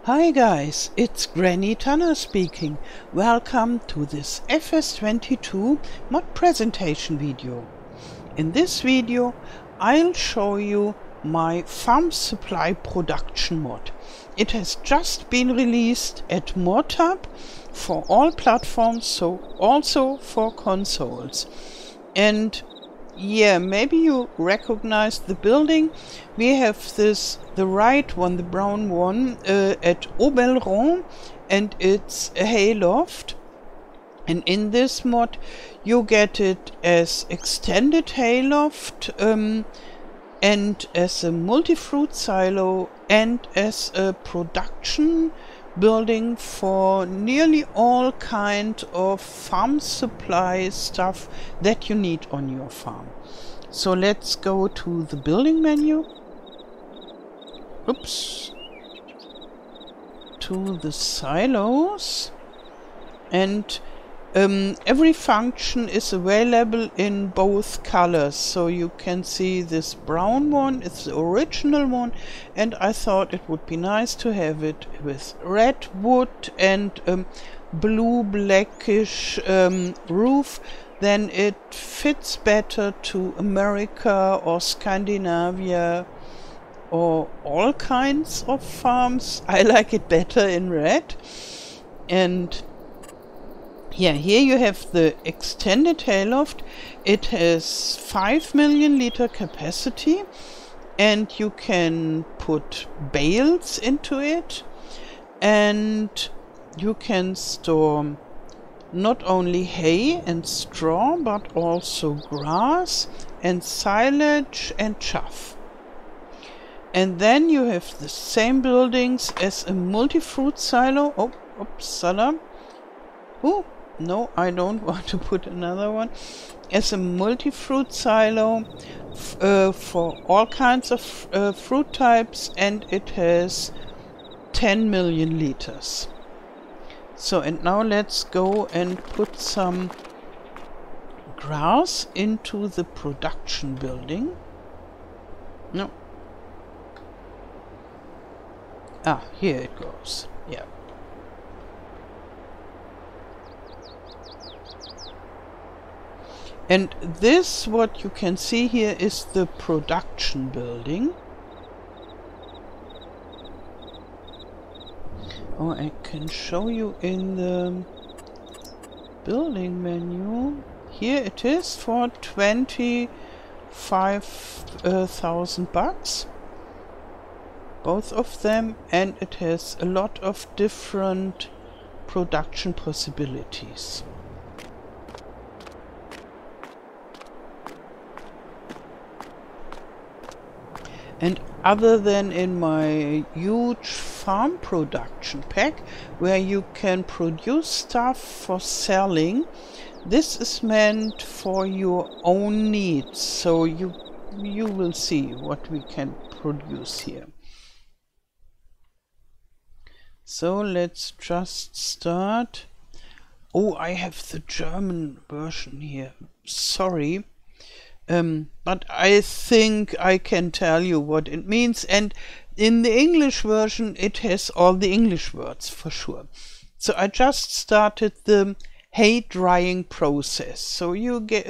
Hi guys, it's Granny Tana speaking. Welcome to this FS22 mod presentation video. In this video I'll show you my farm supply production mod. It has just been released at ModHub for all platforms, so also for consoles. And yeah, maybe you recognize the building. We have the right one, the brown one, at Oberon, and it's a hayloft. And in this mod you get it as extended hayloft, and as a multi-fruit silo, and as a production building for nearly all kind of farm supply stuff that you need on your farm. So let's go to the building menu. Oops. To the silos, and every function is available in both colors, so you can see this brown one, it's the original one, and I thought it would be nice to have it with red wood and blue blackish roof. Then it fits better to America or Scandinavia or all kinds of farms. I like it better in red. And yeah, here you have the extended hayloft. It has 5 million liter capacity, and you can put bales into it, and you can store not only hay and straw but also grass and silage and chaff. And then you have the same buildings as a multi-fruit silo. Oh, upsala. Oh, no, I don't want to put another one. As a multi-fruit silo for all kinds of fruit types, and it has 10 million liters. So, and now let's go and put some grass into the production building. No. Ah, here it goes. Yeah. And this, what you can see here, is the production building. Oh, I can show you in the building menu. Here it is for 25,000 bucks. Both of them, and it has a lot of different production possibilities. And other than in my huge farm production pack, where you can produce stuff for selling, this is meant for your own needs. So you will see what we can produce here. So let's just start. Oh, I have the German version here. Sorry. But I think I can tell you what it means, and in the English version it has all the English words for sure. So I just started the hay drying process. So you get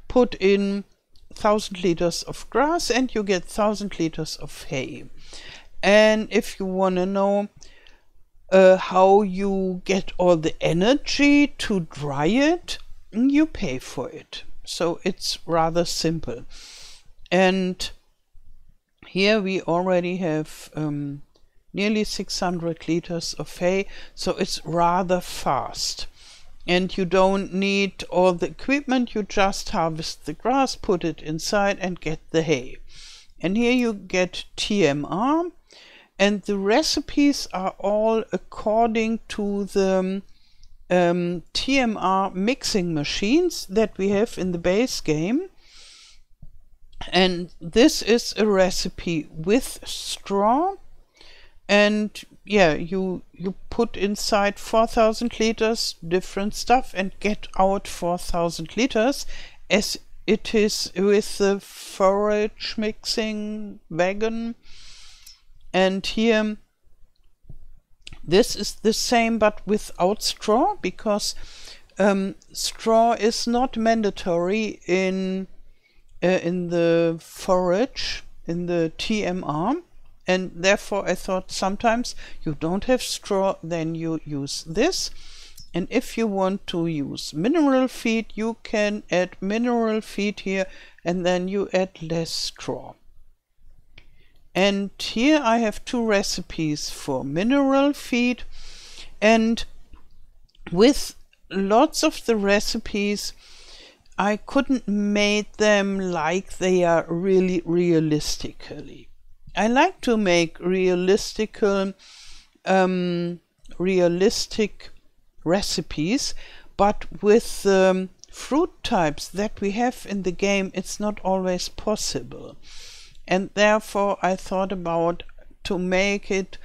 put in 1,000 liters of grass and you get 1,000 liters of hay. And if you want to know how you get all the energy to dry it, you pay for it. So it's rather simple. And here we already have nearly 600 liters of hay, so it's rather fast. And you don't need all the equipment, you just harvest the grass, put it inside and get the hay. And here you get TMR, and the recipes are all according to the TMR mixing machines that we have in the base game. And this is a recipe with straw, and yeah, you put inside 4,000 liters different stuff and get out 4,000 liters, as it is with the forage mixing wagon. And here This is the same but without straw, because straw is not mandatory in the forage, in the TMR, and therefore I thought sometimes you don't have straw, then you use this. And if you want to use mineral feed, you can add mineral feed here, and then you add less straw. And here I have two recipes for mineral feed, and with lots of the recipes I couldn't make them like they are really realistically. I like to make realistic recipes, but with the fruit types that we have in the game, it's not always possible. And therefore I thought about to make it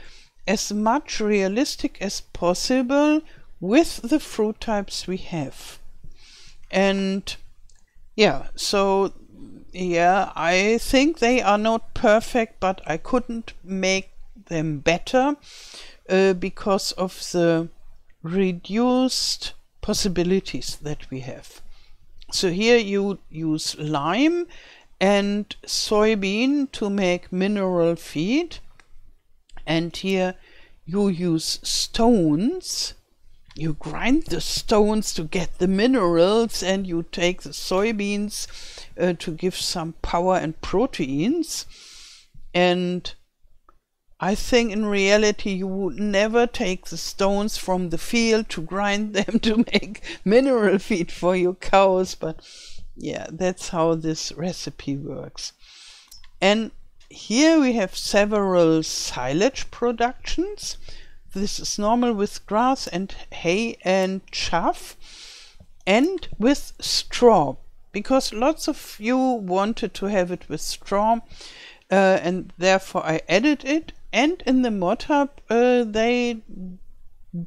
as much realistic as possible with the fruit types we have. And yeah, so yeah, I think they are not perfect, but I couldn't make them better because of the reduced possibilities that we have. So here you use lime and soybean to make mineral feed, and here you use stones. You grind the stones to get the minerals, and you take the soybeans to give some power and proteins. And I think in reality you would never take the stones from the field to grind them to make mineral feed for your cows, but yeah, that's how this recipe works. And here we have several silage productions. This is normal with grass and hay and chaff, and with straw, because lots of you wanted to have it with straw, and therefore I added it. And in the mod hub they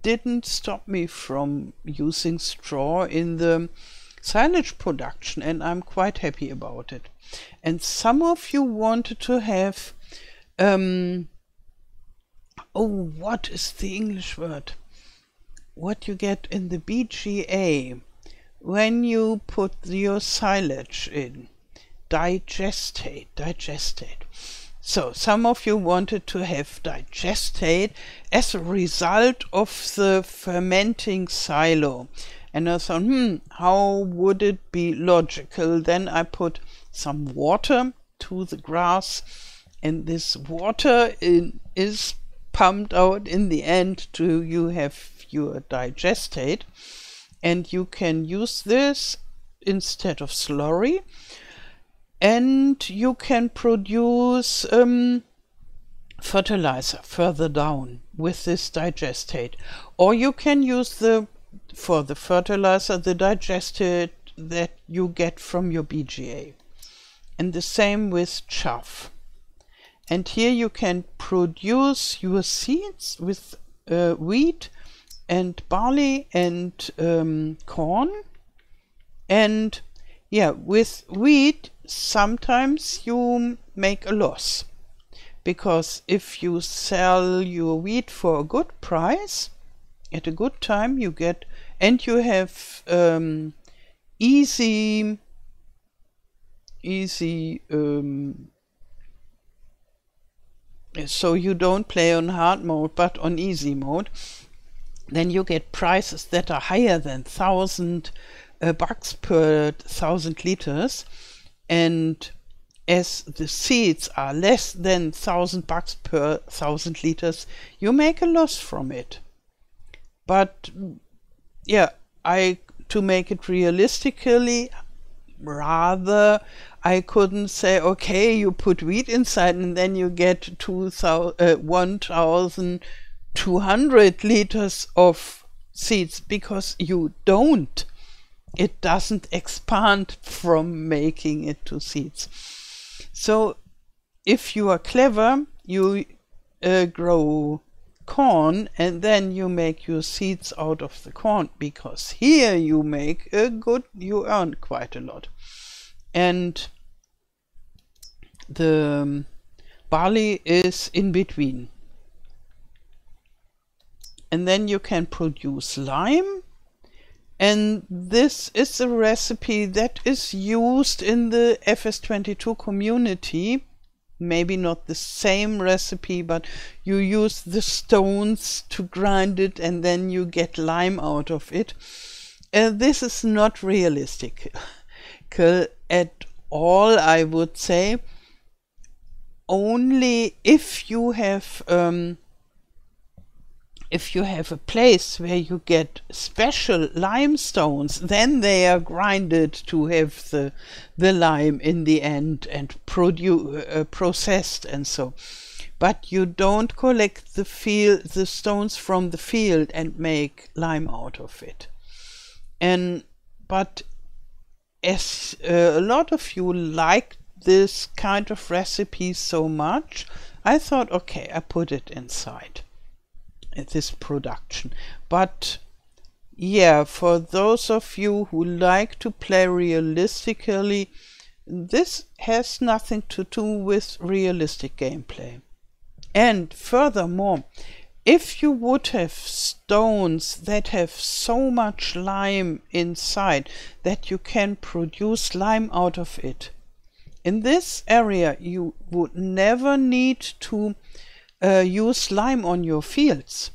didn't stop me from using straw in the silage production, and I'm quite happy about it. And some of you wanted to have oh, what is the English word? What you get in the BGA when you put your silage in. Digestate. So some of you wanted to have digestate as a result of the fermenting silo. And I thought, how would it be logical? Then I put some water to the grass, and this water is pumped out in the end to you have your digestate, and you can use this instead of slurry, and you can produce fertilizer further down with this digestate, or you can use for the fertilizer the digestate that you get from your BGA, and the same with chaff. And here you can produce your seeds with wheat and barley and corn. And yeah, with wheat sometimes you make a loss, because if you sell your wheat for a good price at a good time, you get, and you have easy so you don't play on hard mode but on easy mode, then you get prices that are higher than $1,000 per 1,000 liters, and as the seeds are less than $1,000 per 1,000 liters, you make a loss from it. But yeah, to make it realistically, rather I couldn't say, okay, you put wheat inside and then you get 1,200 liters of seeds, because you don't. It doesn't expand from making it to seeds. So if you are clever, you grow corn and then you make your seeds out of the corn, because here you make you earn quite a lot. And the barley is in between. and then you can produce lime. And this is a recipe that is used in the FS22 community. Maybe not the same recipe, but you use the stones to grind it and then you get lime out of it. This is not realistic at all, I would say. Only if you have a place where you get special limestones, then they are grinded to have the lime in the end and processed and so. But you don't collect the stones from the field and make lime out of it. But as a lot of you like this kind of recipe so much, I thought, okay, I put it inside this production. But yeah, for those of you who like to play realistically, this has nothing to do with realistic gameplay. And furthermore, if you would have stones that have so much lime inside that you can produce lime out of it, in this area you would never need to use lime on your fields.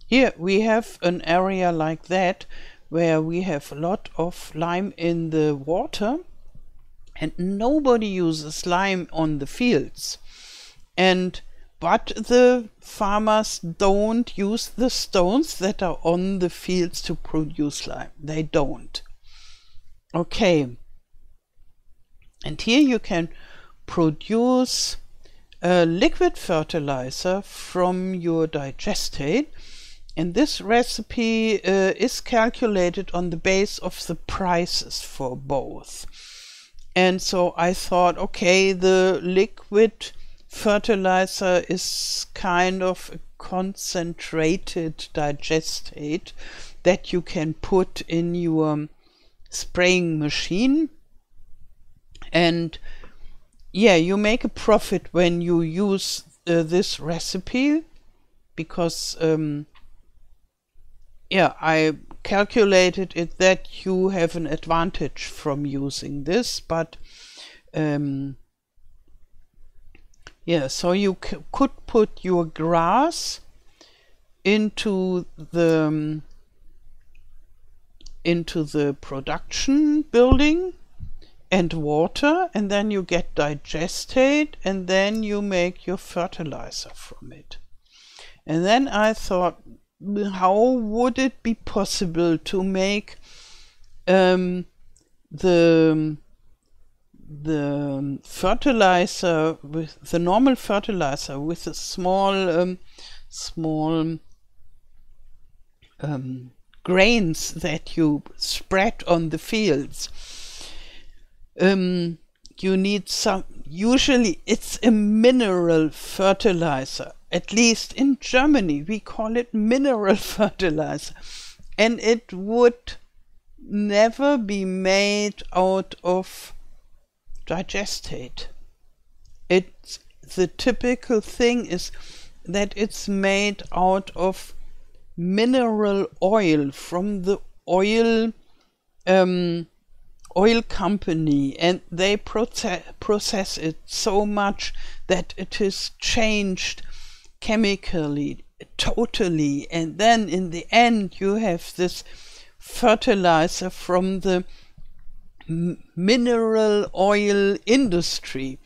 Here we have an area like that where we have a lot of lime in the water and nobody uses lime on the fields. But the farmers don't use the stones that are on the fields to produce lime. They don't. Okay. And here you can produce liquid fertilizer from your digestate, and this recipe is calculated on the base of the prices for both. And so I thought, okay, the liquid fertilizer is kind of a concentrated digestate that you can put in your spraying machine, and yeah, you make a profit when you use this recipe, because yeah, I calculated it that you have an advantage from using this. But yeah, so you could put your grass into the production building and water, and then you get digestate, and then you make your fertilizer from it. And then I thought, how would it be possible to make the fertilizer with the normal fertilizer with a small grains that you spread on the fields? You need usually it's a mineral fertilizer. At least in Germany we call it mineral fertilizer, and it would never be made out of digestate. The typical thing is that it's made out of mineral oil from the oil company, and they process it so much that it is changed chemically totally, and then in the end you have this fertilizer from the mineral oil industry.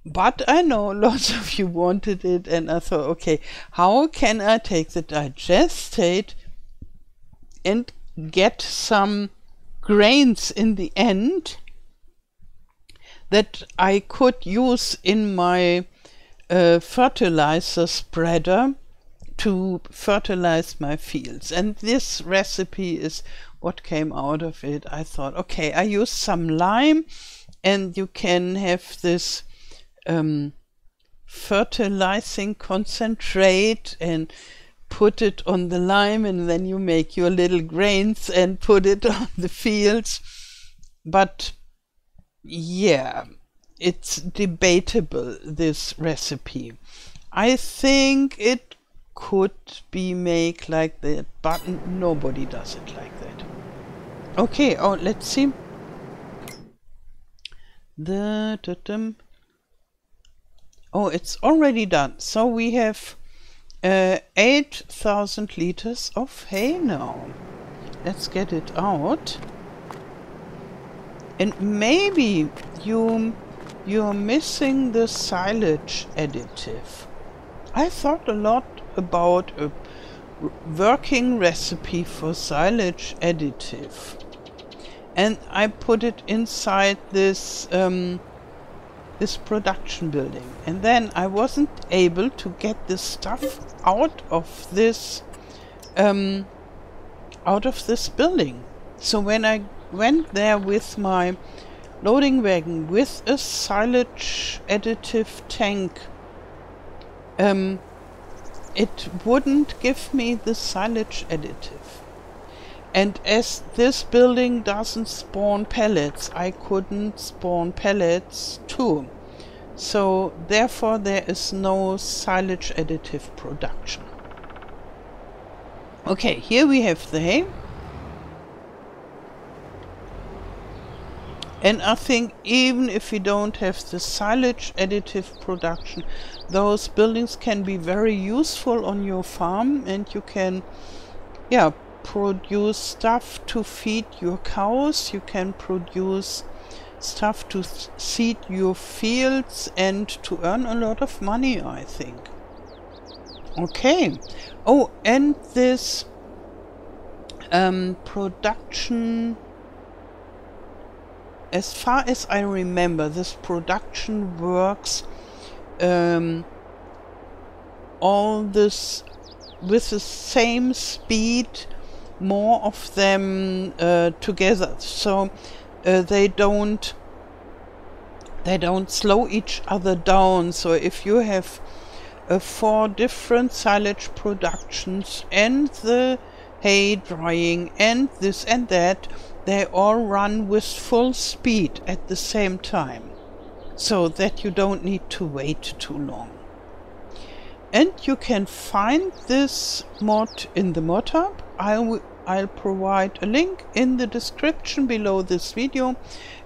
But I know lots of you wanted it, and I thought, okay, how can I take the digestate and get some grains in the end that I could use in my fertilizer spreader to fertilize my fields? And this recipe is what came out of it. I thought, okay, I use some lime, and you can have this fertilizing concentrate and put it on the lime, and then you make your little grains and put it on the fields. But yeah, it's debatable, this recipe. I think it could be made like that, but nobody does it like that. Okay, oh, let's see. Oh, it's already done. So we have 8,000 liters of hay now. Let's get it out. And maybe you're missing the silage additive. I thought a lot about a working recipe for silage additive, and I put it inside this this production building, and then I wasn't able to get the stuff out of this building. So when I went there with my loading wagon with a silage additive tank, it wouldn't give me the silage additive. And as this building doesn't spawn pellets, I couldn't spawn pellets too. So therefore there is no silage additive production. Okay, here we have the hay. And I think even if we don't have the silage additive production, those buildings can be very useful on your farm, and you can, yeah, produce stuff to feed your cows. You can produce stuff to seed your fields and to earn a lot of money, I think. Okay. Oh, and this production, as far as I remember, this production works all this with the same speed, more of them together. So they don't slow each other down. So if you have 4 different silage productions and the hay drying and this and that, they all run with full speed at the same time, so that you don't need to wait too long. And you can find this mod in the mod hub. I'll provide a link in the description below this video,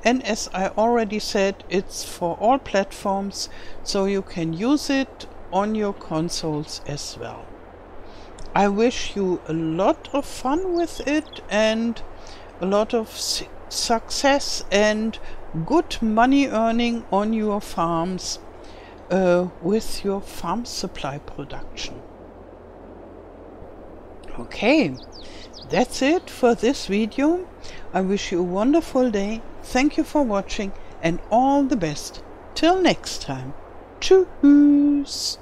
and as I already said, it's for all platforms, so you can use it on your consoles as well. I wish you a lot of fun with it and a lot of success and good money earning on your farms with your farm supply production. Okay, that's it for this video. I wish you a wonderful day. Thank you for watching and all the best. Till next time. Tschüss.